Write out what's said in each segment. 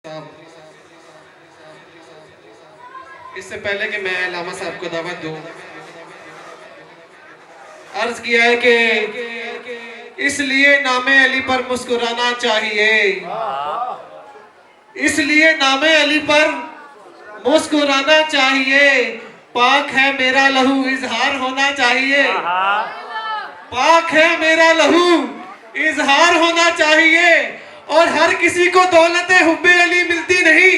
صاحب، اس سے پہلے کہ میں علامہ صاحب کو دعوت دوں، عرض کیا ہے کہ اس لیے نام علی پر مسکرانا چاہیے، اس لیے نام علی پر مسکرانا چاہیے، پاک ہے میرا لہو اظہار ہونا چاہیے، پاک ہے میرا لہو اظہار ہونا چاہیے، اور ہر کسی کو دولت حب علی ملتی نہیں،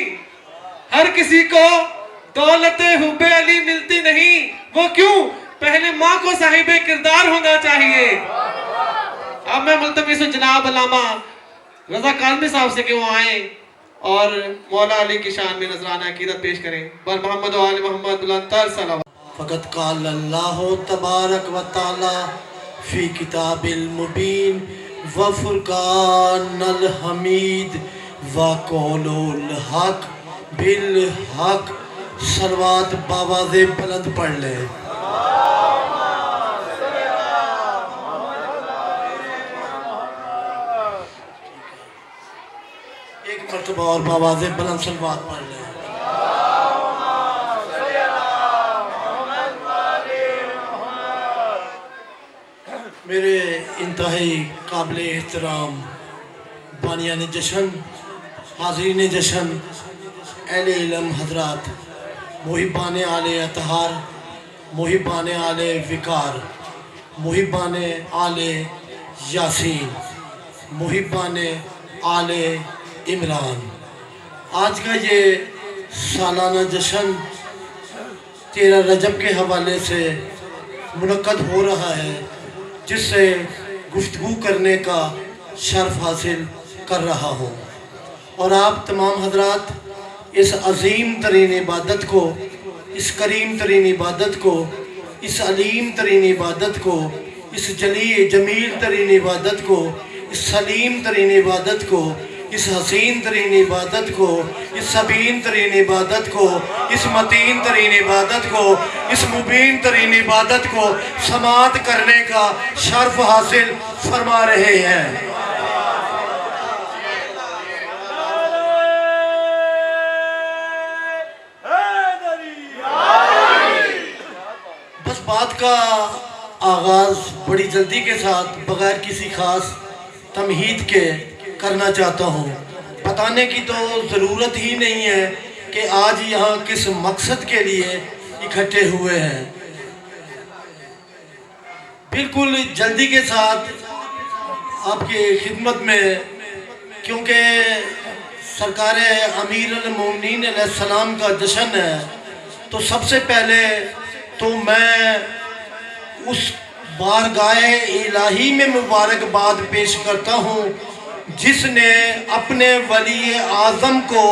ہر کسی کو دولت حب علی ملتی نہیں، وہ کیوں؟ پہلے ماں کو صاحب کردار ہونا چاہیے۔ اب میں ملتمس ہوں جناب علامہ رضا کاظمی صاحب سے کہ وہ آئیں اور مولا علی کی شان میں نذرانہ عقیدت پیش کریں۔ بر محمد و آل محمد بلندتر صلوات۔ فقط قال اللہ تبارک و تعالی فی کتاب المبین و فرقان الحمید و قول الحق بالحق۔ صلوات باواز بلند پڑھ لیں۔ ایک مرتبہ اور باواز بلند صلوات پڑھ لیں۔ میرے انتہائی قابل احترام بانیان جشن، حاضرین جشن، اہل علم حضرات، محبان آل اطہار، محبان آل وقار، محبان آل یاسین، محبان آل عمران، آج کا یہ سالانہ جشن 13 رجب کے حوالے سے منعقد ہو رہا ہے، جس سے گفتگو کرنے کا شرف حاصل کر رہا ہوں، اور آپ تمام حضرات اس عظیم ترین عبادت کو، اس کریم ترین عبادت کو، اس علیم ترین عبادت کو، اس جمیل ترین عبادت کو، اس سلیم ترین عبادت کو، اس حسین ترین عبادت کو، اس سبین ترین عبادت کو، اس متین ترین عبادت کو، اس مبین ترین عبادت کو سماعت کرنے کا شرف حاصل فرما رہے ہیں۔ بس بات کا آغاز بڑی جلدی کے ساتھ بغیر کسی خاص تمہید کے کرنا چاہتا ہوں۔ بتانے کی تو ضرورت ہی نہیں ہے کہ آج یہاں کس مقصد کے لیے اکٹھے ہوئے ہیں۔ بالکل جلدی کے ساتھ آپ کی خدمت میں، کیونکہ سرکار امیر المومنین علیہ السلام کا جشن ہے، تو سب سے پہلے تو میں اس بارگاہ الہی میں مبارکباد پیش کرتا ہوں جس نے اپنے ولی اعظم کو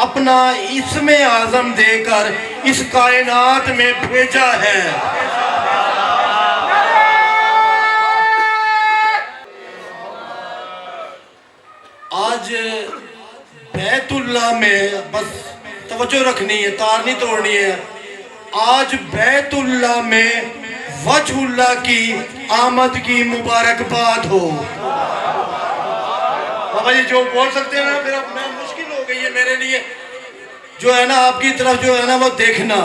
اپنا اسم اعظم دے کر اس کائنات میں بھیجا ہے۔ آج بیت اللہ میں، بس توجہ رکھنی ہے، تار نہیں توڑنی ہے، آج بیت اللہ میں وجہ اللہ کی آمد کی مبارکباد ہو۔ بابا جی جو بول سکتے ہیں نا، پھر اب میں مشکل ہو گئی ہے میرے لیے، جو ہے نا آپ کی طرف جو ہے نا وہ دیکھنا۔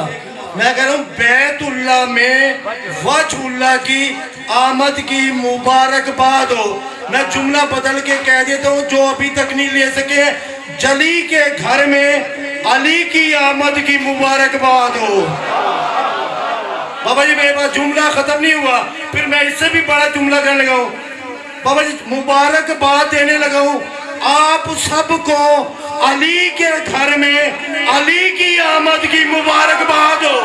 میں کہہ رہا ہوں بیت اللہ میں وجہ اللہ کی آمد کی مبارکباد ہو۔ میں جملہ بدل کے کہہ دیتا ہوں، جو ابھی تک نہیں لے سکے، جلی کے گھر میں علی کی آمد کی مبارکباد ہو۔ بابا جی میرے پاس جملہ ختم نہیں ہوا، پھر میں اس سے بھی بڑا جملہ کرنے لگا ہوں۔ بابا جی مبارکباد دینے لگا ہوں آپ سب کو، علی کے گھر میں علی کی آمد کی مبارکباد ہو۔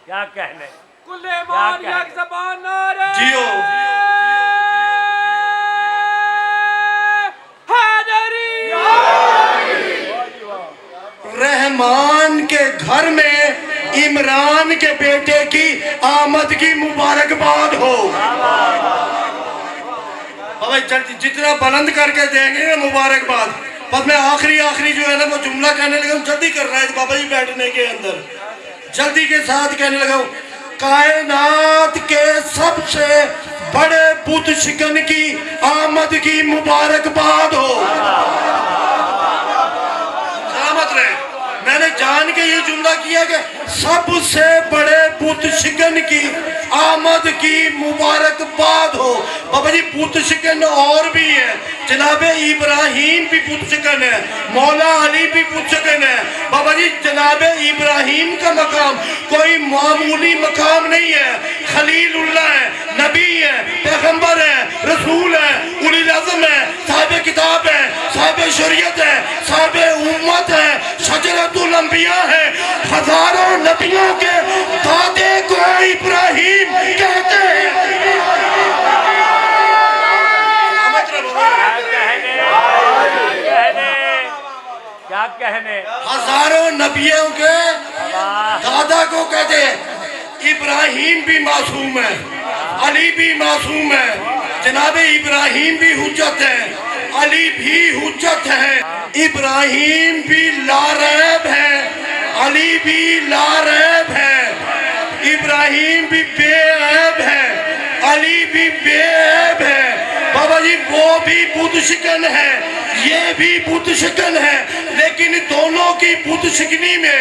کیا کہنے کل ایمان یک زبان نعرہ جیو حیدری، رحمان کے گھر میں عمران کے بیٹے کی آمد کی مبارکباد ہو۔ بابا جتنا بلند کر کے دیں گے مبارکباد۔ بس میں آخری جو ہے نا وہ جملہ کہنے لگا ہوں، جلدی کر رہا ہے بابا جی بیٹھنے کے اندر، جلدی کے ساتھ کہنے لگا ہوں کائنات کے سب سے بڑے بت شکن کی آمد کی مبارکباد ہو۔ سلامت رہے۔ میں نے جان کے یہ جملہ کیا کہ سب سے بڑے بت شکن کی آمد کی مبارکباد ہو۔ بابا جی بت شکن اور بھی ہے، جناب ابراہیم بھی بت شکن ہے، مولا علی بھی بت شکن ہے۔ بابا جی جناب ابراہیم کا مقام کوئی معمولی مقام نہیں ہے، خلیل اللہ ہے، نبی ہے، پیغمبر ہے، رسول ہے، اولی العزم ہے، صاحب کتاب ہے، صاحب شریعت ہے، صاحب امت ہے، شجرۃ الانبیاء ہے، ہزاروں نبیوں کے دادے کو ابراہیم کہتے ہیں۔ کیا کہنے ہزاروں نبیوں کے دادا کو کہتے ہیں۔ ابراہیم بھی معصوم ہے، علی بھی معصوم ہے، جناب ابراہیم بھی حجت ہے، علی بھی حجت ہے، ابراہیم بھی لا ریب ہے، علی بھی لا ریب ہے، ابراہیم بھی بے عیب ہے، علی بھی بے عیب ہے۔ بابا جی وہ بھی بت شکن ہے، یہ بھی بت شکن ہے، لیکن دونوں کی بت شکنی میں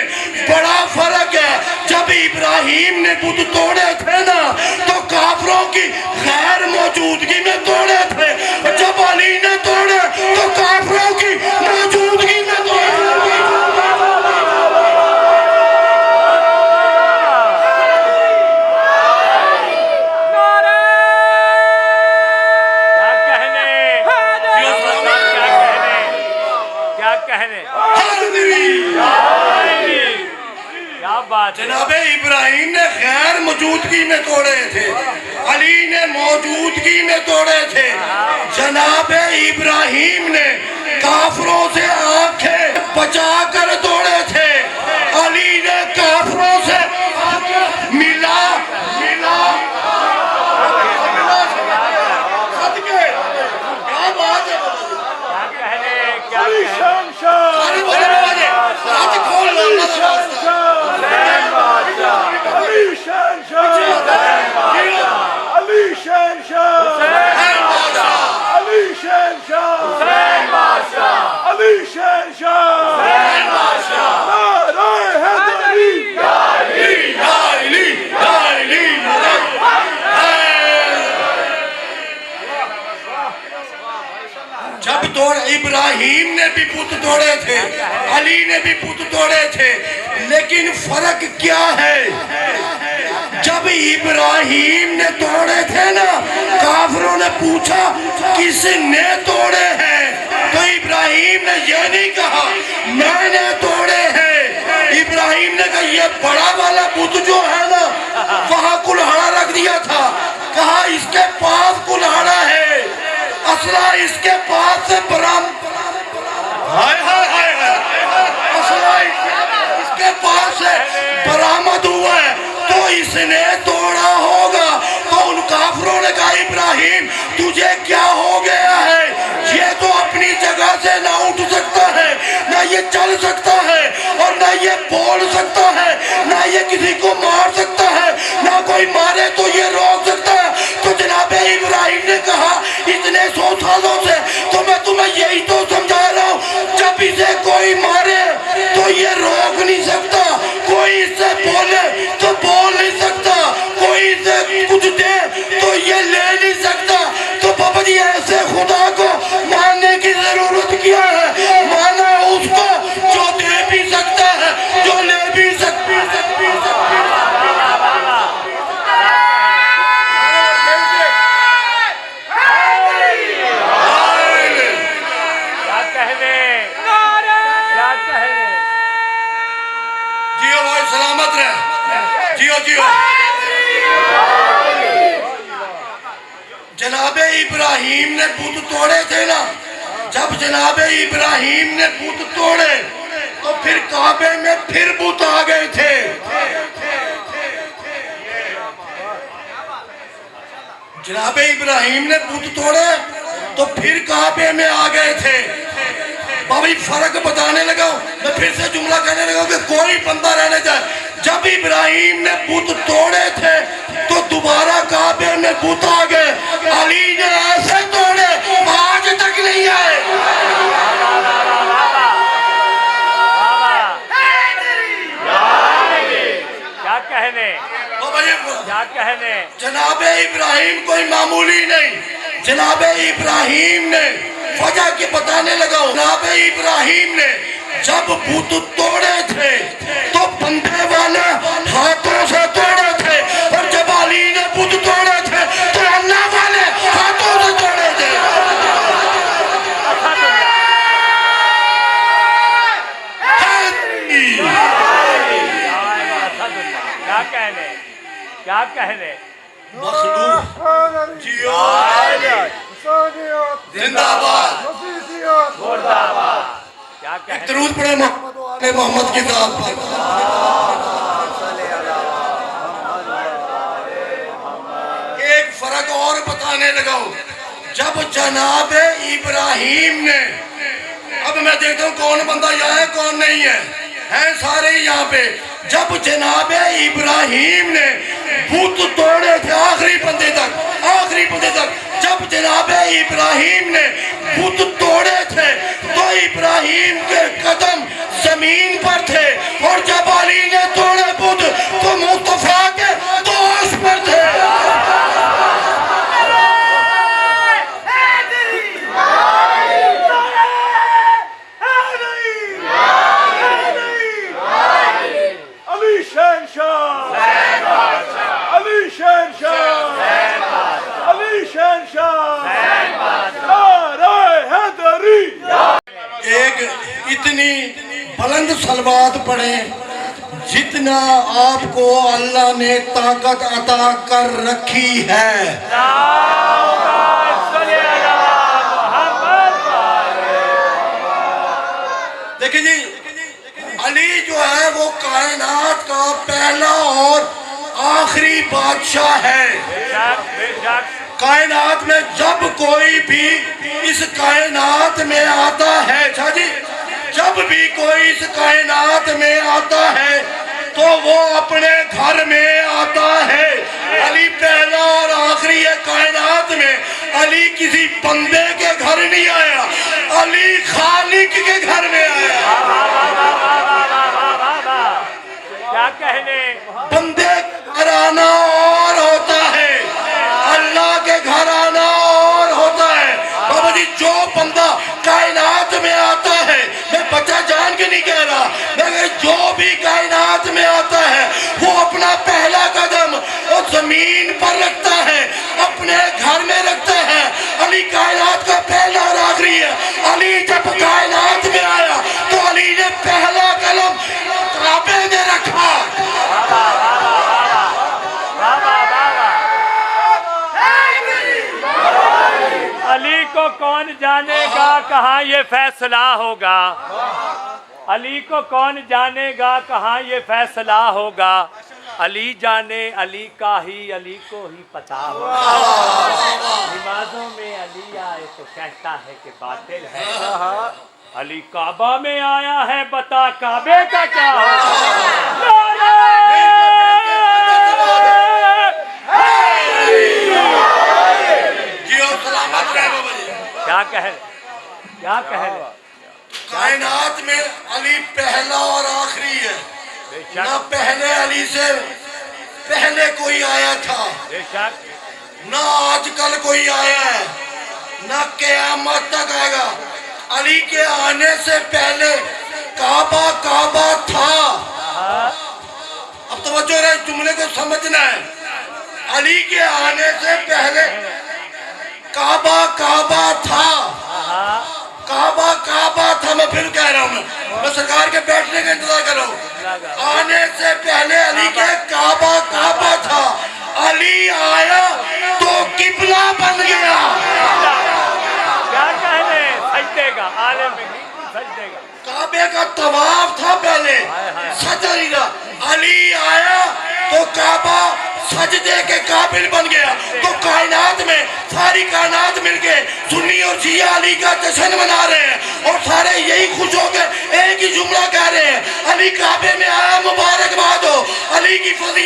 بڑا فرق ہے۔ جب ابراہیم نے بت توڑے تھے نا تو کافروں کی غیر موجودگی میں توڑے تھے، جب علی نے توڑے تو کافروں کی موجودگی میں توڑے۔ جناب ابراہیم نے غیر موجودگی میں توڑے تھے، علی نے موجودگی میں توڑے تھے۔ جناب ابراہیم نے کافروں سے آنکھیں بچا کر توڑے تھے، علی نے کافروں سے ملا صدقے۔ کیا بات ہے جب ابراہیم نے بھی بت توڑے تھے، علی نے بھی بت توڑے تھے، لیکن فرق کیا ہے؟ جب ابراہیم نے توڑے تھے نا کافروں نے پوچھا کس نے توڑے ہیں، تو ابراہیم نے یہ نہیں کہا میں نے توڑے ہیں، ابراہیم نے کہا یہ بڑا والا بت جو ہے نا وہاں کلہاڑا رکھ دیا تھا، کہا اس کے پاس کلہاڑا ہے، اسلحہ اس کے پاس سے اس کے پاس سے برآمد ہوا ہے تو اس نے توڑا ہوگا۔ تو ان کافروں نے کہا ابراہیم تجھے کیا ہو گیا ہے؟ یہ تو اپنی جگہ سے نہ اٹھ سکتا ہے، نہ یہ چل سکتا ہے، اور نہ یہ بول سکتا ہے، نہ یہ کسی کو مار سکتا ہے، نہ کوئی مارے تو یہ روک سکتا ہے۔ تو جناب ابراہیم نے کہا اتنے 100 سالوں سے تو میں تمہیں یہی تو سمجھا رہا ہوں، جب اسے کوئی مارے تو یہ روک نہیں سکتا، کوئی اس سے بولے تو بول نہیں سکتا، کوئی اسے کچھ دے تو یہ لے نہیں سکتا۔ تو بابا جی ایسے خدا کو ماننے کی ضرورت کیا ہے؟ مانا اس کو جو دے بھی سکتا ہے، جو لے بھی سکتا ہے۔ جیو بھائی سلامت رہے، جیو جیو۔ جناب ابراہیم نے بت توڑے تھے نا، جب جناب ابراہیم نے بت توڑے تو پھر کعبے میں پھر بت آ گئے تھے۔ جناب ابراہیم نے بت توڑے تو پھر کعبے میں آ گئے تھے۔ بابا فرق بتانے لگا ہوں، میں پھر سے جملہ کہنے لگا ہوں کہ کوئی بندہ رہنے جائے، جب ابراہیم نے بت توڑے تھے تو دوبارہ کعبے میں بت آ گئے. علی نے ایسے توڑے آج تک نہیں آئے. کیا کہنے کیا کہنے. جناب ابراہیم کوئی معمولی نہیں. جناب ابراہیم نے وجہ کی بتانے لگا. جناب ابراہیم نے جب بت توڑے تھے تو بندے والے ہاتھوں سے توڑے تھے, اور جب علی نے بت توڑے تھے تو اللہ والے ہاتھوں سے توڑے تھے. کیا کہنے کیا کہنے. مخلوق جیو زندہ باد. کیا کہنے. درود پڑھے محمد کی ذات پر. ایک فرق اور بتانے لگا ہوں. جب جناب ابراہیم نے, اب میں دیکھتا ہوں کون بندہ یہاں ہے کون نہیں ہے, ہیں سارے یہاں پہ. جب جناب ابراہیم نے بت توڑے تھے آخری بندے تک, جب جناب ابراہیم نے بت توڑے تھے تو ابراہیم کے قدم زمین پر تھے, اور جب علی نے توڑے بت تو مصطفیٰ کے دوش پر تھے. ایک اتنی بلند صلوات پڑھیں جتنا آپ کو اللہ نے طاقت عطا کر رکھی ہے. دیکھیں جی, علی جو ہے وہ کائنات کا پہلا اور آخری بادشاہ ہے. کائنات میں جب کوئی بھی اس کائنات میں آتا ہے, جب بھی کوئی اس کائنات میں آتا ہے تو وہ اپنے گھر میں آتا ہے. علی پہلا اور آخری ہے کائنات میں. علی کسی بندے کے گھر نہیں آیا, علی خالق کے گھر میں آیا. کیا کہنے. بندے گھر آنا اور ہوتا ہے, اللہ کے گھر آنا اور ہوتا ہے. بابا جی جو بندہ کائنات میں آتا ہے, میں بچہ جان کے نہیں کہہ رہا, میں جو بھی کائنات میں آتا ہے وہ اپنا پہلا قدم وہ زمین پر رکھتا ہے, اپنے گھر میں رکھتا ہے. علی کائنات کا پہلا اور آخری ہے. علی جب کائنات میں آیا تو علی نے پہلا قدم کعبے میں رکھا. علی کو کون جانے گا کہاں یہ فیصلہ ہوگا. علی کو کون جانے گا کہاں یہ فیصلہ ہوگا. علی جانے علی کا ہی علی کو ہی پتا ہوگا. نمازوں میں علی آئے تو کہتا ہے کہ باطل ہے. علی کعبہ میں آیا ہے بتا کعبے کا کیا ہوگا. کیا کہے. کائنات میں علی پہلا اور آخری ہے. نہ پہلے علی سے پہلے کوئی آیا تھا, نہ آج کل کوئی آیا ہے, نہ قیامت تک آئے گا. علی کے آنے سے پہلے کعبہ تھا. اب توجہ رہے جملے کو سمجھنا ہے. علی کے آنے سے پہلے کعبہ تھا. کعبہ تھا. میں پھر کہہ رہا ہوں, میں سرکار کے بیٹھنے کا انتظار کر رہا ہوں. آنے سے پہلے علی کے کعبہ تھا. علی آیا تو قبلہ بن گیا. کیا کہنے. سجدے کا عالم سجدے کا. کعبے کا طواف تھا پہلے, سجدہ نہیں تھا. علی آیا تو کعبہ سجدے کے قابل بن گیا. تو کائنات میں ساری کائنات مل کے سنی اور شیعہ علی کا جشن منا رہے ہیں, اور سارے یہی خوش ہو کے ایک ہی جملہ کہہ رہے ہیں, علی کعبے میں آیا مبارکباد ہو. علی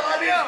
39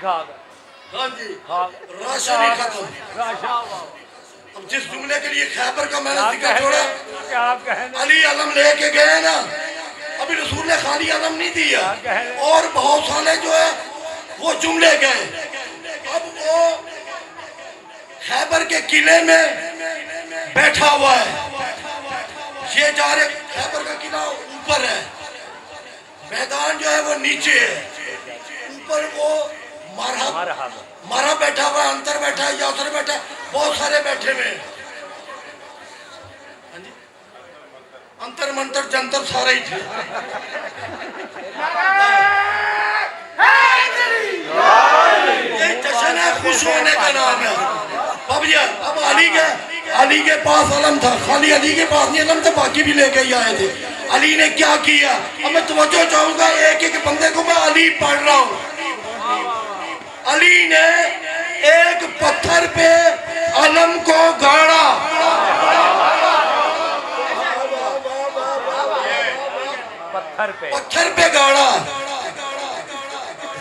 کھا گئے ہاں جی کھا راشن ہی ختم راشا اب جس جملے کے لیے خیبر کا میں نے کیا ذکر چھوڑا کیا کہنے علی علم لے کے گئے نا ابھی رسول نے خالی علم نہیں دیا اور بہت سارے جو ہے وہ جملے گئے اب وہ خیبر کے قلعے میں بیٹھا ہوا ہے یہ جا رہے خیبر کا قلعہ اوپر ہے میدان جو ہے وہ نیچے ہے اوپر وہ مرحب بیٹھا ہوا ہے انتر بیٹھا ہے یاسر بیٹھا ہے بہت سارے بیٹھے ہوئے ہیں انتر منتر جنتر سارے ہی تھے یہ جشن ہے خوش ہونے کا نام ہے اب علی کے پاس علم تھا خالی علی کے پاس نہیں علم تھا باقی بھی لے کے ہی آئے تھے علی نے کیا کیا اب میں توجہ چاہوں گا ایک ایک بندے کو میں علی پڑھ رہا ہوں علی نے ایک پتھر پہ علم کو گاڑا پتھر پہ گاڑا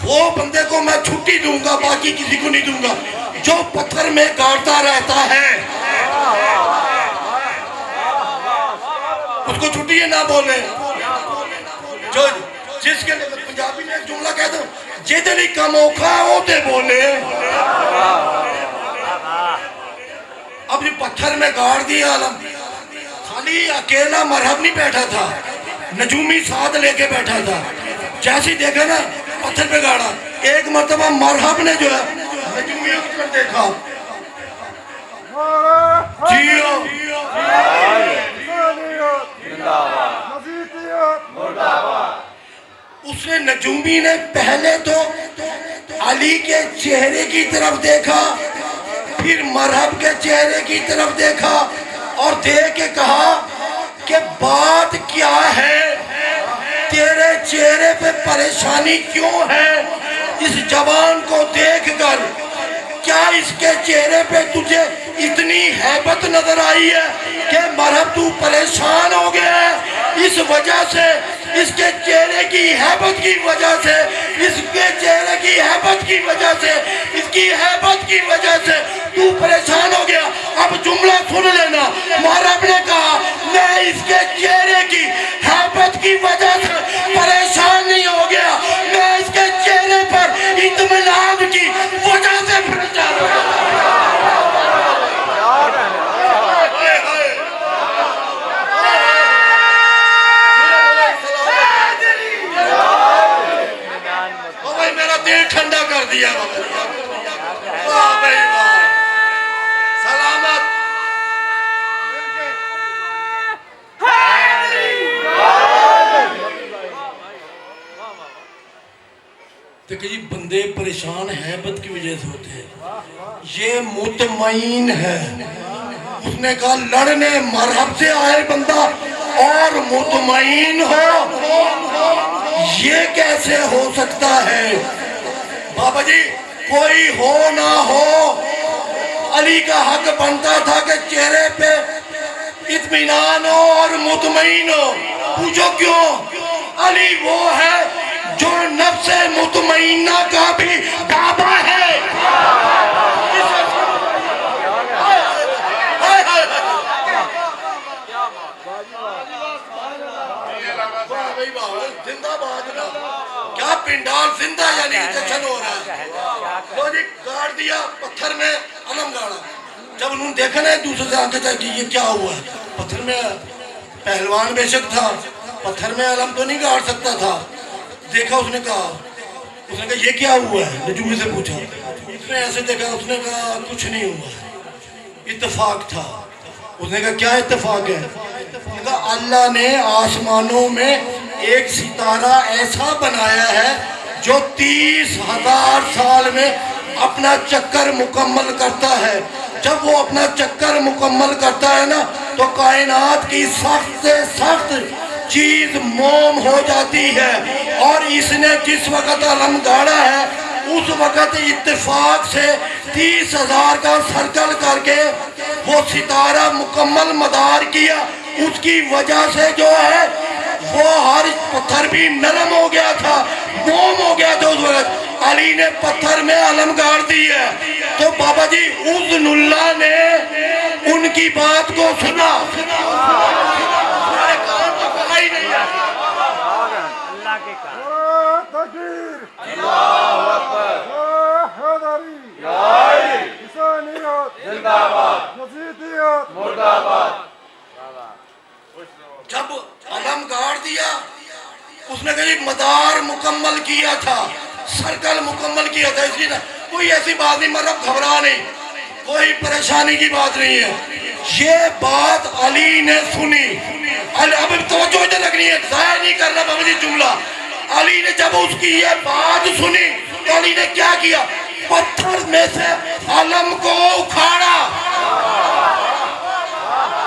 وہ بندے کو میں چھٹی دوں گا باقی کسی کو نہیں دوں گا جو پتھر میں گاڑتا رہتا ہے اس کو چھٹی نہ بولے جو جس کے پنجابی میں ایک جملہ کہہ دو جتنی کم اوکھا ہوتے بولے اب یہ پتھر میں گاڑ دیا علم خالی اکیلا مرحب نہیں بیٹھا تھا نجومی ساتھ لے کے بیٹھا تھا جیسے دیکھا نا پتھر پہ گاڑا ایک مرتبہ مرحب نے جو ہے نجومی اکثر دیکھا جیو اس نے نجومی نے پہلے تو علی کے چہرے کی طرف دیکھا پھر مرحب کے چہرے کی طرف دیکھا اور دیکھ کے کہا کہ بات کیا ہے تیرے چہرے پہ پریشانی کیوں ہے اس جوان کو دیکھ کر کیا اس کے چہرے پہ تجھے اتنی ہیبت نظر آئی ہے کہ مرحب تو پریشان ہو گیا ہے اس وجہ سے اس کے چہرے کی ہیبت کی وجہ سے اس کے چہرے کی ہیبت کی وجہ سے اس کی ہیبت کی وجہ سے تو پریشان ہو گیا اب جملہ سن لینا مرحب نے کہا میں اس کے چہرے کی ہیبت کی وجہ سے پریشان نہیں ہو گیا میں اس کے چہرے پر اطمینان کی وجہ سے پریشان ہو گیا ٹھنڈا کر دیا واہ بھائی واہ سلامت دیکھیں جی بندے پریشان ہیبت کی وجہ سے ہوتے ہیں یہ مطمئن ہے اس نے کہا لڑنے مرحب سے آئے بندہ اور مطمئن ہو یہ کیسے ہو سکتا ہے بابا جی کوئی ہو نہ ہو علی کا حق بنتا تھا کہ چہرے پہ اطمینان ہو اور مطمئن ہو پوچھو کیوں علی وہ ہے جو نفس مطمئنہ کا بھی بابا ہے زندہ باد کیا پنڈال زندہ یعنی جشن ہو رہا ہے وہ جی گاڑ دیا پتھر میں علم گاڑا جب انہوں نے دیکھا نا دوسرے سے آنکھیں چاہے کہ یہ کیا ہوا ہے پتھر میں پہلوان بے شک تھا پتھر میں علم تو نہیں گاڑ سکتا تھا دیکھا اس نے کہا یہ کیا ہوا ہے نجومی سے پوچھا اس نے ایسے دیکھا اس نے کہا کچھ نہیں ہوا اتفاق تھا اس نے کہا کیا اتفاق ہے اللہ نے آسمانوں میں ایک ستارہ ایسا بنایا ہے جو 30,000 سال میں اپنا چکر مکمل کرتا ہے جب وہ اپنا چکر مکمل کرتا ہے نا تو کائنات کی سخت سے سخت چیز موم ہو جاتی ہے اور اس نے جس وقت علم گاڑا ہے اس وقت اتفاق سے 30,000 کا سرکل کر کے وہ ستارہ مکمل مدار کیا اس کی وجہ سے جو ہے وہ ہر پتھر بھی نرم ہو گیا تھا موم ہو گیا تھا اس وقت علی نے پتھر میں علم گاڑ دی ہے. تو بابا جی اذن اللہ نے ان کی بات کو سنا. اللہ کے کام. جب علم گاڑ دیا اس نے کہا مدار مکمل کیا تھا, سرکل مکمل کیا تھا, اس لیے کوئی ایسی بات نہیں, مطلب گھبرا نہیں, کوئی پریشانی کی بات نہیں ہے. یہ بات علی نے سنی. اب توجہ ادھر رکھنی ہے, ضائع نہیں کرنا بابا جی جملہ. علی نے جب اس کی یہ بات سنی تو علی نے کیا کیا, پتھر میں سے علم کو اکھاڑا.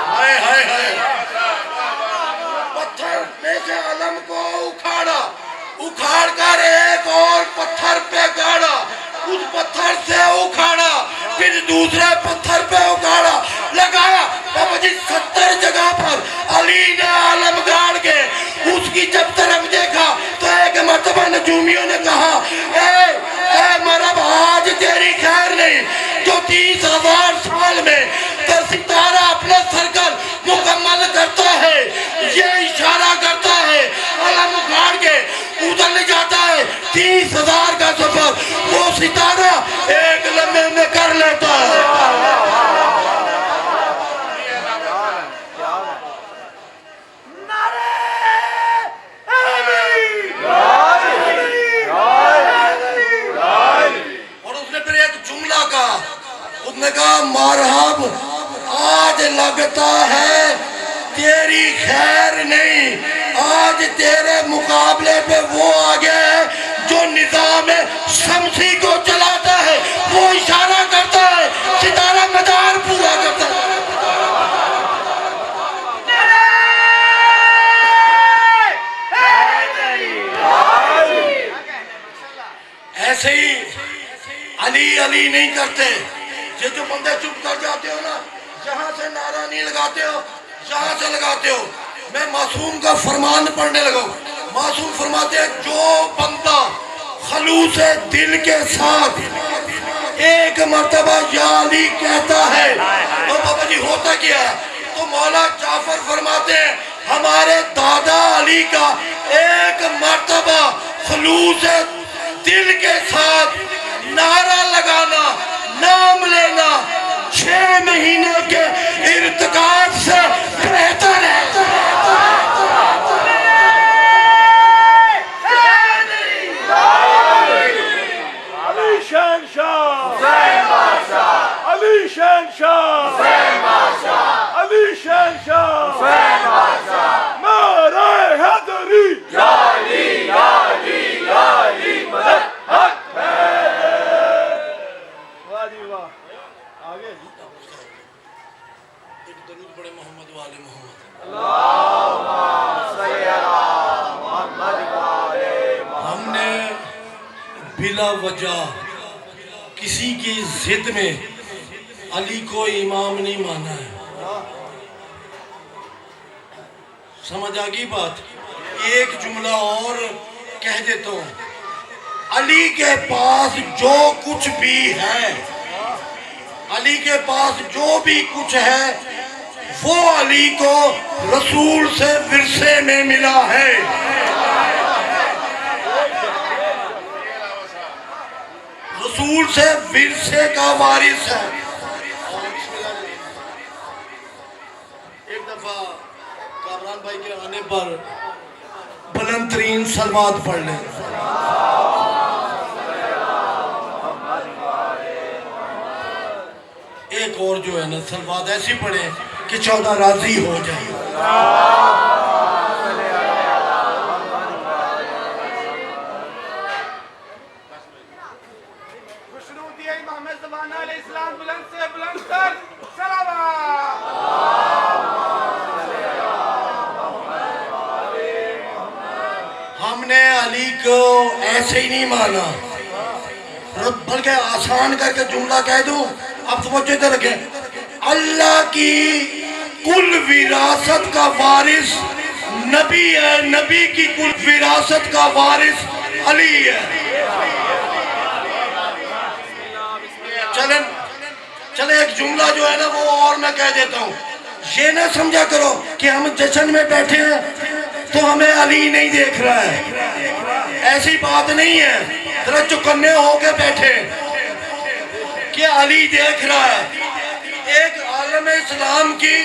ہائے ہائے ہائے, پتھر میں سے علم کو اکھاڑا, اکھاڑ کر ایک اور پتھر پہ گاڑا, اس پتھر سے اکھاڑا, پھر دوسرے پتھر پہ اکھاڑا, لگایا. بابا جی 70 جگہ پر علی نے علم گاڑ کے اس کی جب طرف دیکھا تو ایک مرتبہ نجومیوں نے کہا اے مرب آج تیری خیر نہیں, جو 30,000 سال میں ستارہ اپنے سرکل مکمل کرتا ہے, یہ اشارہ کرتا ہے, علم گاڑ کے ادھر لے جاتا ہے, 30,000 کا سفر وہ ستارہ ایک لمحے میں کر لیتا ہے. اور اس نے پھر ایک جملہ کہا, اس نے کہا مرحب آج لگتا ہے تیری خیر نہیں, آج تیرے مقابلے پہ وہ آگے ہے جو نظام شمسی کو چلاتا ہے, وہ اشارہ کرتا ہے, ستارہ مدار پورا کرتا ہے. ایسے ہی علی علی نہیں کرتے. یہ جو بندے چپ کر جاتے ہو نا, جہاں سے نعرہ نہیں لگاتے ہو, جہاں سے لگاتے ہو. میں معصوم کا فرمان پڑھنے لگا ہوں. معصوم فرماتے ہیں جو بندہ خلوص دل کے ساتھ ایک مرتبہ یا علی کہتا ہے تو بابا جی ہوتا کیا ہے, تو مولا جعفر فرماتے ہیں ہمارے دادا علی کا ایک مرتبہ خلوص دل کے ساتھ نعرہ لگانا, نام لینا 6 مہینے کے ارتکاب سے بہتر ہے. علی شہنشاہ, علی شہنشاہ, علی شہنشاہ, نعرہ حیدری, یا علی یا علی یا علی مدد حق ہے. واہ جی واہ, آگے ایک درود پڑھے محمد والے محمد. ہم نے بلا وجہ کسی کی ضد میں علی کو امام نہیں مانا ہے. سمجھ آگئی بات. ایک جملہ اور کہہ دیتا ہوں, علی کے پاس جو کچھ بھی ہے, علی کے پاس جو بھی کچھ ہے وہ علی کو رسول سے ورثے میں ملا ہے. رسول سے ورثے کا وارث ہے. ایک دفعہ کامران بھائی کے آنے پر بلند ترین صلوات پڑھ لیں. ایک اور جو ہے نا صلوات ایسی پڑھیں کہ 14 راضی ہو جائے. خوشنودی امام زمانہ علیہ السلام بلند سے بلند تر صلوات. ہم نے علی کو ایسے ہی نہیں مانا, بلکہ آسان کر کے جملہ کہہ دوں. اب توجہ ادھر رکھیں, اللہ کی کل وراثت کا وارث نبی ہے, نبی کی کل وراثت کا وارث علی ہے. چلے ایک جملہ جو ہے نا وہ اور میں کہہ دیتا ہوں. یہ نہ سمجھا کرو کہ ہم جشن میں بیٹھے ہیں تو ہمیں علی نہیں دیکھ رہا ہے. ایسی بات نہیں ہے. ذرا چکنے ہو کے بیٹھے کہ علی دیکھ رہا ہے. ایک عالم اسلام کی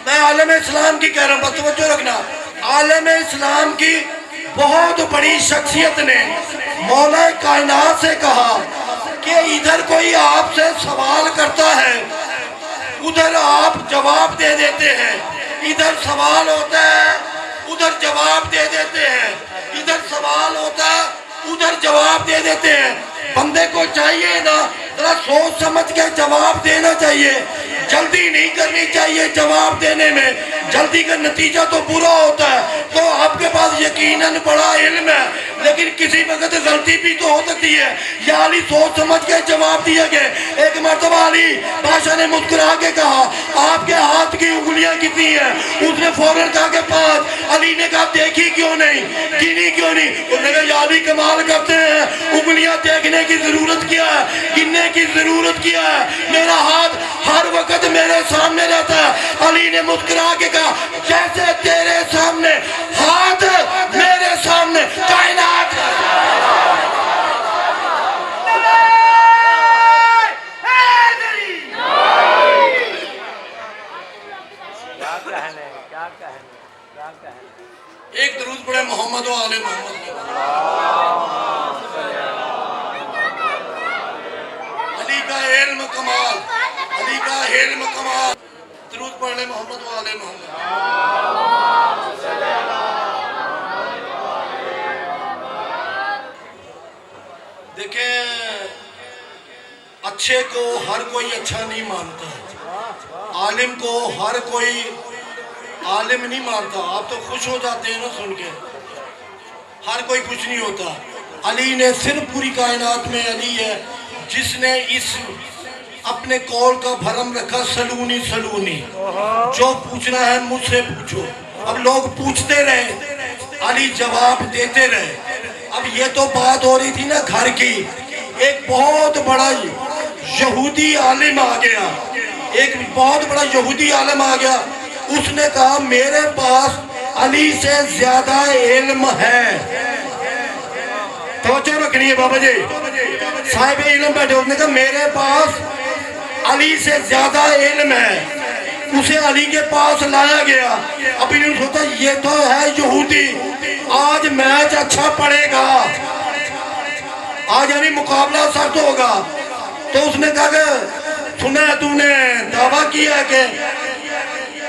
میں عالم اسلام کی کہہ رہا ہوں, بس توجہ رکھنا. عالم اسلام کی بہت بڑی شخصیت نے مولا کائنات سے کہا کہ ادھر کوئی آپ سے سوال کرتا ہے, ادھر آپ جواب دے دیتے ہیں. ادھر سوال ہوتا ہے, ادھر جواب دے دیتے ہیں. ادھر سوال ہوتا ہے, ادھر جواب دے دیتے ہیں. بندے کو چاہیے نا ذرا سوچ سمجھ کے جواب دینا چاہیے. جلدی نہیں کرنی چاہیے جواب دینے میں. جلدی کا نتیجہ تو برا ہوتا ہے. تو آپ کے پاس یقیناً بڑا علم ہے, لیکن کسی وقت غلطی بھی تو ہو سکتی ہے. یا علی سوچ سمجھ کے جواب دیا گیا. ایک مرتبہ علی بادشاہ نے مسکرا کے کہا آپ کے ہاتھ کی انگلیاں کتنی ہیں؟ اس نے فوراً کہا کہ 5. علی نے کہا دیکھی کیوں نہیں, گنی کیوں نہیں؟ اس نے کہا یا علی کمال کرتے ہیں, انگلیاں دیکھنے کی ضرورت کیا ہے, گننے کی ضرورت کیا ہے؟ میرا ہاتھ ہر وقت میرے سامنے رہتا ہے. علی نے مسکرا کے کہا جیسے تیرے سامنے ہاتھ میرے سامنے کائنات ہے. ایک درود پڑھے محمد و آل محمد. علی کا علم کمال, علی کا علم کمال. درود پڑھ لے محمد و آل محمد. دیکھیں اچھے کو ہر کوئی اچھا نہیں مانتا, عالم کو ہر کوئی عالم نہیں مانتا. آپ تو خوش ہو جاتے ہیں نا سن کے, ہر کوئی خوش نہیں ہوتا. علی نے صرف پوری کائنات میں علی ہے جس نے اس اپنے قول کا بھرم رکھا سلونی سلونی, جو پوچھنا ہے مجھ سے پوچھو. اب لوگ پوچھتے رہے, علی جواب دیتے رہے. اب یہ تو بات ہو رہی تھی نا گھر کی. ایک بہت بڑا یہودی عالم آ گیا, ایک بہت بڑا یہودی عالم آ گیا. اس نے کہا میرے پاس علی سے زیادہ علم ہے. توجہ رکھنی ہے بابا جی, صاحب علم بیٹھے. اس نے کہا میرے پاس علی سے زیادہ علم ہے. اسے علی کے پاس لایا گیا. ابھی نے سوچا یہ تو ہے یہودی, آج میچ اچھا پڑے گا, آج یعنی مقابلہ سخت ہوگا. تو اس نے کہا کہ سنا تو نے دعویٰ کیا کہ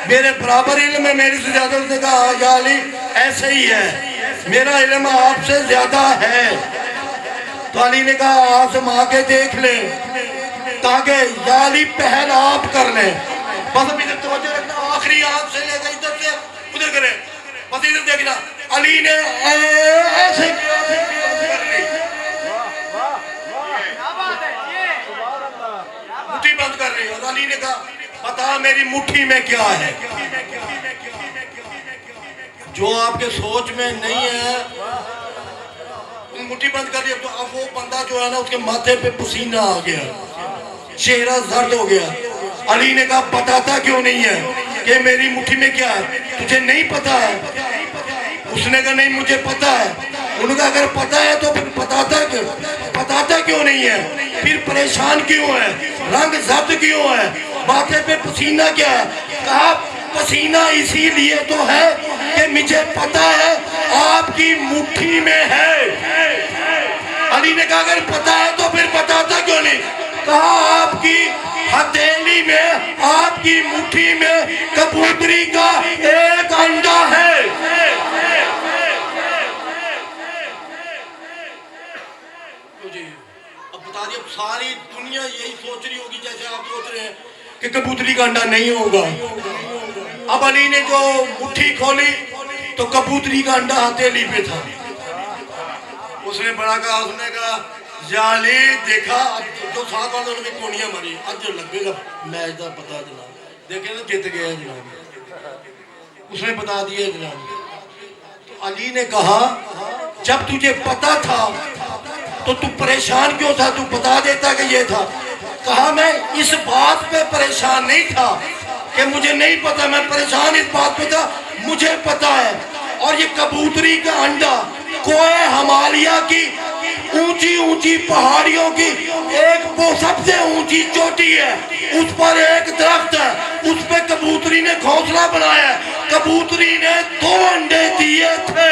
میرے برابر علم ہے میرے سے زیادہ. اس نے کہا یا علی ایسے ہی ہے, میرا علم آپ سے زیادہ ہے. تو علی نے کہا آزما کے دیکھ لیں تاکہ یا علی پہل آپ کر لیں. بس اب ادھر توجہ رکھنا, آخری آپ سے لے کر ادھر سے ادھر کریں, بس ادھر دیکھنا. علی نے ایسے کر لی, مٹھی بند کر رہی. اور علی نے کہا بتا میری مٹھی میں کیا ہے. جو آپ کے سوچ میں نہیں ہے مٹھی بند کر دیا. تو اب وہ بندہ جو ہے نا اس کے ماتھے پہ پسینہ آ گیا, چہرہ زرد ہو گیا. علی نے کہا بتاتا کیوں نہیں ہے کہ میری مٹھی میں کیا ہے, تجھے نہیں پتا ہے؟ اس نے کہا نہیں مجھے پتا ہے. انہوں نے کہا اگر پتا ہے تو پھر بتاتا کیوں نہیں ہے, پھر پریشان کیوں ہے, رنگ زرد کیوں ہے, ماتھے پہ پسینہ کیا ہے؟ کہا پسینہ اسی لیے تو ہے کہ مجھے پتا ہے آپ کی مٹھی میں ہے. علی نے کہا اگر پتا ہے تو پھر بتاتا کیوں نہیں؟ کہا آپ کی ہتھیلی میں, آپ کی مٹھی میں کبوتری کا ایک انڈا ہے. اب بتا دیا ساری دنیا یہی سوچ رہی ہوگی جیسے آپ سوچ رہے ہیں کہ کبوتری کا انڈا نہیں ہوگا. اب علی نے جو مٹھی کھولی تو کبوتری کا انڈا ہتھیلی پہ تھا. اس نے بڑا کہا, اس نے کہا یا علی دیکھا جو ساتھ والوں نے کونیاں ماری, اب جو لگے گا میچ دا پتا جناب, دیکھیں نا جیت گیا جناب, اس نے بتا دیا جناب. تو علی نے کہا جب تجھے پتا تھا تو تو پریشان کیوں تھا؟ تو بتا دیتا کہ یہ تھا. کہا میں اس بات پہ پریشان نہیں تھا کہ مجھے نہیں پتا، میں پریشان اس بات پہ تھا مجھے پتا ہے. اور یہ کبوتری کا انڈا کوئے ہمالیہ کی اونچی اونچی پہاڑیوں کی ایک وہ سب سے اونچی چوٹی ہے، اس پر ایک درخت ہے، اس پہ کبوتری نے گھونسلہ بنایا ہے. کبوتری نے 2 انڈے دیے تھے.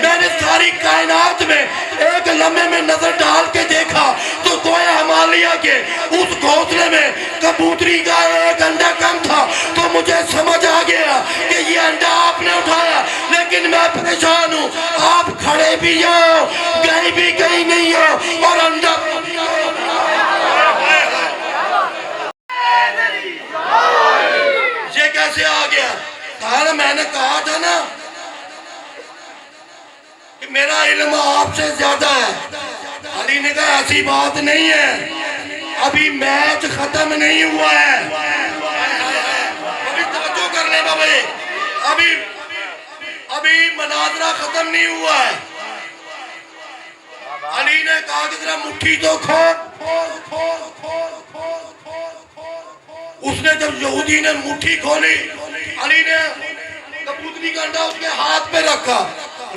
میں نے ساری کائنات میں ایک لمحے میں نظر ڈال کے دیکھا تو کوئے ہمالیہ کے اس گھونسلے میں کبوتری کا ایک انڈا کم تھا. تو مجھے سمجھ آ گیا کہ یہ انڈا آپ نے اٹھایا، لیکن میں پریشان ہوں. آپ کھڑے بھی ہو، گئے بھی کہیں نہیں ہو، اور انڈا یہ کیسے آ گیا؟ کہا نا، میں نے کہا تھا نا کہ میرا علم آپ سے زیادہ ہے. علی نے کہا ایسی بات نہیں ہے، ابھی میچ ختم نہیں ہوا ہے. ابھی توجہ کر لیں بابا، ابھی مناظرہ ختم نہیں ہوا ہے. علی نے کہا کہ ذرا مٹھی تو کھول. اس نے جب یہودی نے مٹھی کھولی، علی نے کبوتری کا انڈا اس کے ہاتھ پہ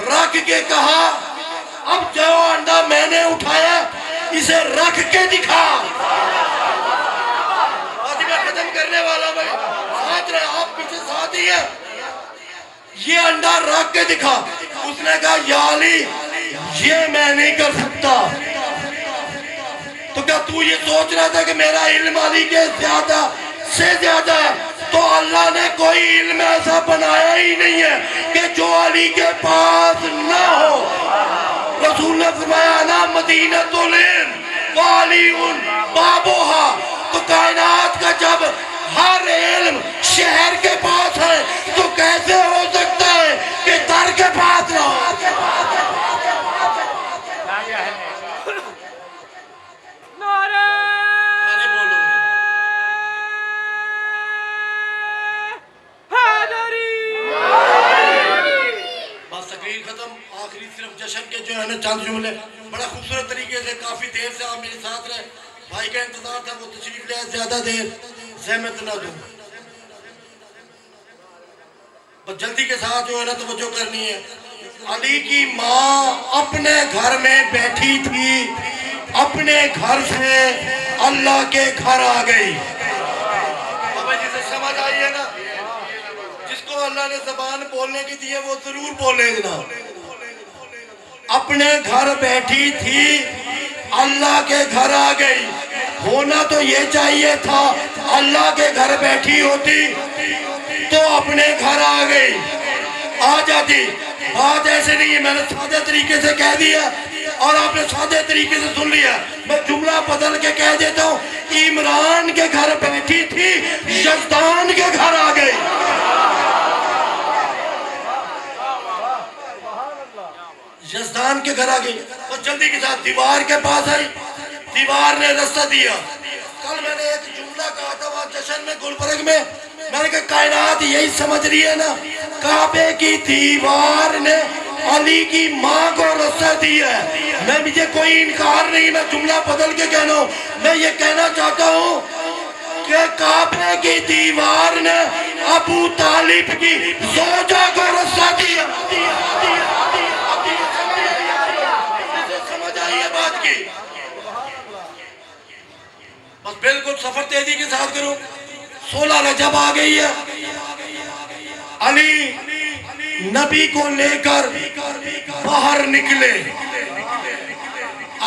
رکھ کے کہا اب جو انڈا میں نے اٹھایا اسے رکھ کے دکھا. آج میں ختم کرنے والا بھائی، ساتھ رہے آپ پیچھے ساتھ ہی ہے. یہ انڈا رکھ کے دکھا. اس نے کہا یا علی یہ میں نہیں کر سکتا. تو کیا تو یہ سوچ رہا تھا کہ میرا علم علی کے زیادہ سے زیادہ ہے؟ تو اللہ نے کوئی علم ایسا بنایا ہی نہیں ہے کہ جو علی کے پاس نہ ہو. رسول نے فرمایا نا مدینۃ العلم وعلی بابوہا. تو کائنات کا جب ہر علم شہر کے پاس ہے تو کیسے ہو سکتا ہے کہ در کے پاس نہ ہو؟ آخری صرف جشن کے جو ہے نا چند جملے بڑا خوبصورت طریقے سے، کافی دیر سے آپ میرے ساتھ رہے. بھائی کا انتظار تھا، وہ تشریف لے آئے. زیادہ دیر زحمت نہ دوں، بس جلدی کے ساتھ جو ہے نا توجہ کرنی ہے. علی کی ماں اپنے گھر میں بیٹھی تھی، اپنے گھر سے اللہ کے گھر آ گئی. بابا جسے سمجھ آئی ہے نا، جس کو اللہ نے زبان بولنے کی دی ہے وہ ضرور بولے گا. اپنے گھر بیٹھی تھی، اللہ کے گھر آ گئی. ہونا تو یہ چاہیے تھا اللہ کے گھر بیٹھی ہوتی تو اپنے گھر آ گئی، آ جاتی. بات ایسے نہیں ہے، میں نے سادے طریقے سے کہہ دیا اور آپ نے سادے طریقے سے سن لیا. میں جملہ بدل کے کہہ دیتا ہوں، عمران کے گھر بیٹھی تھی، یزدان کے گھر آ گئی. یزدان کے گھر آ گئی اور جلدی کے ساتھ دیوار کے پاس آئی. دیوار نے رستہ دیا. کل میں نے ایک جملہ کہا تھا وہاں جشن میں گلبرگ میں نے کہا کائنات یہی سمجھ رہی ہے نا، کعبے کی دیوار نے علی کی ماں کو رستہ دیا ہے. میں مجھے کوئی انکار نہیں، میں جملہ بدل کے کہنا ہوں. میں یہ کہنا چاہتا ہوں کہ کعبے کی دیوار نے ابو طالب کی زوجہ کو رستہ دیا. سمجھ آئی ہے بات کی؟ بس بالکل سفر تیزی کے ساتھ کرو. 16 رجب آ گئی ہے. علی نبی کو لے کر باہر نکلے.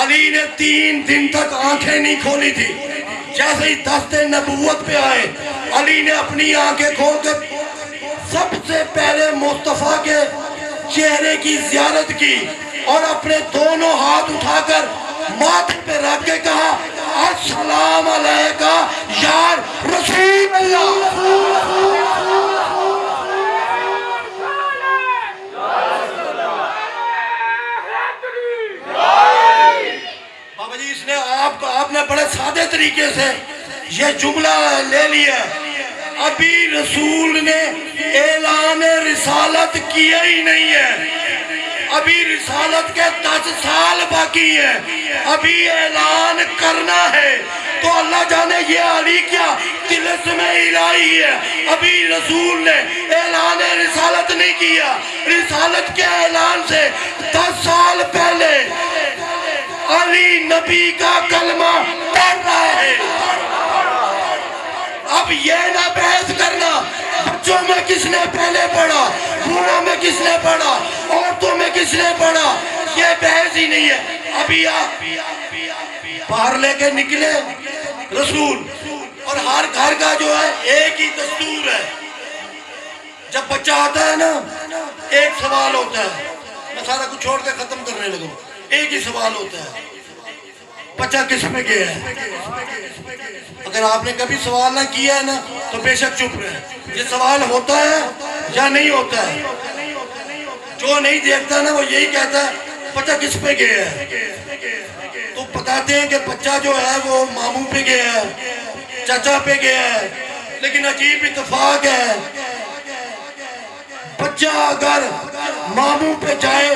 علی نے 3 دن تک آنکھیں نہیں کھولی تھی. جیسے ہی دست نبوت پہ آئے، علی نے اپنی آنکھیں کھول کر سب سے پہلے مصطفیٰ کے چہرے کی زیارت کی اور اپنے دونوں ہاتھ اٹھا کر ماتھے پہ رکھ کے کہا السلام علیکہ یا رسول اللہ. بابا جی اس نے آپ نے بڑے سادے طریقے سے یہ جملہ لے لیا. ابھی رسول نے اعلان رسالت کیا ہی نہیں ہے، ابھی رسالت کے 10 سال باقی ہیں، ابھی اعلان کرنا ہے۔ تو اللہ جانے یہ علی کیا طلسم الہی ہے۔ ابھی رسول نے اعلان رسالت نہیں کیا، رسالت کے اعلان سے 10 سال پہلے علی نبی کا کلمہ پڑھ رہا ہے۔ اب یہ نہ بحث کرنا بچوں میں کس نے پہلے پڑھا، بوڑھوں میں کس نے پڑھا، عورتوں میں کس نے پڑھا، یہ بحث ہی نہیں ہے۔ ابھی آپ باہر لے کے نکلے رسول، اور ہر گھر کا جو ہے ایک ہی دستور ہے۔ جب بچہ آتا ہے نا ایک سوال ہوتا ہے، میں سارا کچھ چھوڑ کے ختم کرنے لگوں، ایک ہی سوال ہوتا ہے، بچہ کس پہ گیا ہے؟ اگر آپ نے کبھی سوال نہ کیا ہے نا تو بے شک چپ رہے، یہ سوال ہوتا ہے یا نہیں ہوتا ہے؟ جو نہیں دیکھتا نا وہ یہی کہتا ہے بچہ کس پہ گیا ہے۔ تو بتاتے ہیں کہ بچہ جو ہے وہ ماموں پہ گیا ہے، چچا پہ گیا ہے، لیکن عجیب اتفاق ہے، بچہ اگر ماموں پہ جائے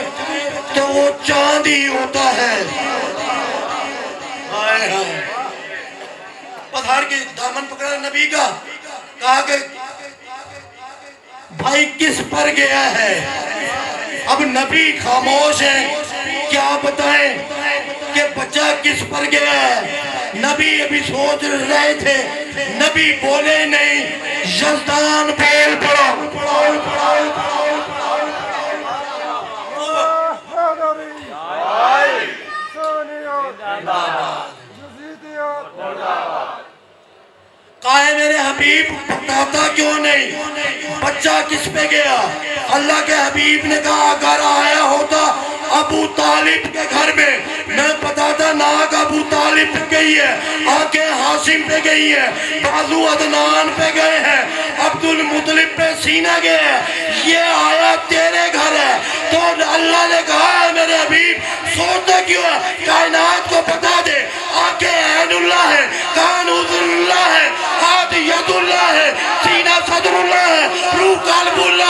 تو وہ چاند ہی ہوتا ہے۔ پتھر کی دامن پکڑا نبی کا، کہا کہ بھائی کس پر گیا ہے؟ اب نبی خاموش ہے، کیا بتائیں کہ بچہ کس پر گیا ہے؟ نبی ابھی سوچ رہے تھے، نبی بولے نہیں، یزدان بول پڑا۔ کہا ہے میرے حبیب بتاتا کیوں نہیں بچہ کس پہ گیا؟ اللہ کے حبیب نے کہا اگر آیا ہوتا ابو طالب کے گھر میں بتاتا، ناک ابو طالب پہ گئی ہے، آنکھیں حاشم پہ گئی ہے، بازو عدنان پہ گئے ہیں، عبد المطلب پہ سینہ گئے ہیں، یہ آیا تیرے گھر ہے۔ تو اللہ نے کہا ہے میرے حبیب سوچتا کیوں ہے؟ کائنات کو بتا دے، آنکھیں عین اللہ ہے، کان اذن اللہ ہے، ہاتھ ید اللہ ہے، سینہ صدر اللہ ہے، روح قلب اللہ